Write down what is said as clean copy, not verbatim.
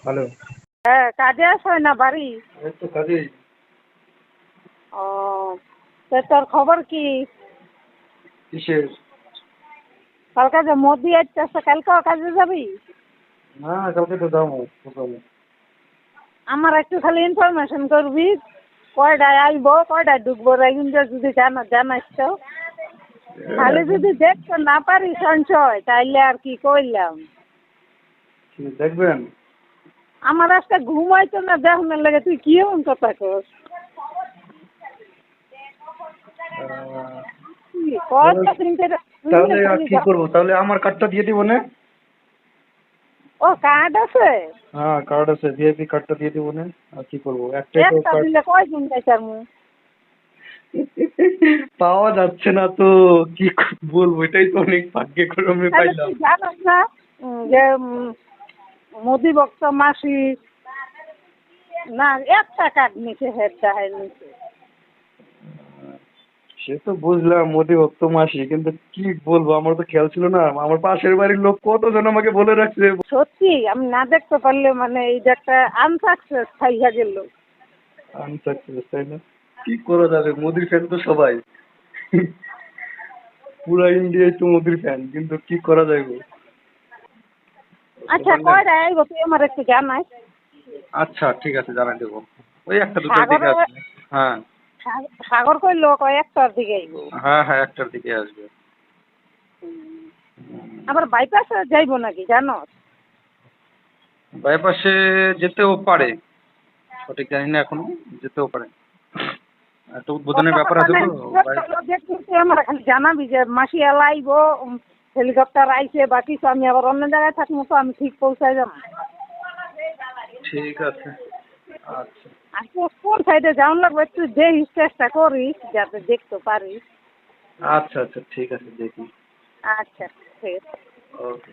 Hello. হ্যাঁ, কাজে আসো না বাড়ি? এই তো কাজেই। ও, তো তোর খবর কি? কিসের? কালকে যে মোদি আসতেছে, কালকেও কাজে যাবি? না, কালকে তো যাবো যাবো। আমার একটু খালি ইনফরমেশন করবি, কয়টায় আইবো কয়টায় ঢুকবো রেগুনটা যদি জানাস তো। খালি যদি দেখতে না পারি সঞ্চয় তাইলে আর কি করলাম। দেখবেন? আমার আজকে ঘুমাইতো না, দেখনের লেগে তুই কি এমন কথা কস? আহ, কত দিন তাহলে আর কি করবো? তাহলে আমার কার্ডটা দিয়ে দিব না? ও কার্ড আছে? হ্যাঁ, কার্ড আছে, ভিআইপি কার্ডটা দিয়ে দিব না? আর কি করবো, একটাই তো একটা কার্ড। দিলে কয়দিন যাইতার মু? পাওয়া যাচ্ছে না তো, কি বলবো, এটাই তো অনেক ভাগ্যে করে আমি তাহলে পাইলাম। তুই জানাস না যে মোদি ভক্ত মাসি না একটা কার্ড নিচে হেড দেখায় নিচে। সে তো বুঝলাম মোদি ভক্ত মাসি, কিন্তু কি বলবো, আমার তো খেয়াল ছিল না। আমার পাশের বাড়ির লোক কতজন আমাকে বলে রাখছে। সত্যি আমি না দেখতে পারলে মানে এই যে একটা আনসাকসেস খাইয়া গেল। আনসাকসেস, তাই না? কি করা যাবে, মোদির ফ্যান তো সবাই। পুরা ইন্ডিয়ায় তো মোদির ফ্যান, কিন্তু কি করা যায় গো? বুঝতে আচ্ছা পারলেন? কয়টা আইব তুই আমার একটু জানাস। আচ্ছা, ঠিক আছে, জানাই দেবো। ওই একটা দুটার সাগর দিকে আসবে। হ্যাঁ। সাগর কইলো কয় একটার দিকে আইব। হ্যাঁ হ্যাঁ, একটার দিকে আসবে। আবার বাইপাসে যাইব নাকি জানো? বাইপাসে যেতেও পারে, সঠিক জানি না এখনো, যেতেও পারে। একটা উদ্বোধনের ব্যাপার আছে তো। তুই আমার খালি জানাবি যে মাসি এলা আইব, হেলিকপ্টার আইছে বা কিছু, আমি আবার অন্য জায়গায় থাকবো তো আমি ঠিক পৌঁছায় যাবো। ঠিক আছে। আচ্ছা আজকে কোন সাইডে যাওয়ান লাগবে একটু দেখিস, চেষ্টা করিস যাতে দেখতে পারিস। আচ্ছা আচ্ছা, ঠিক আছে, দেখি। আচ্ছা ঠিক আছে। ওকে।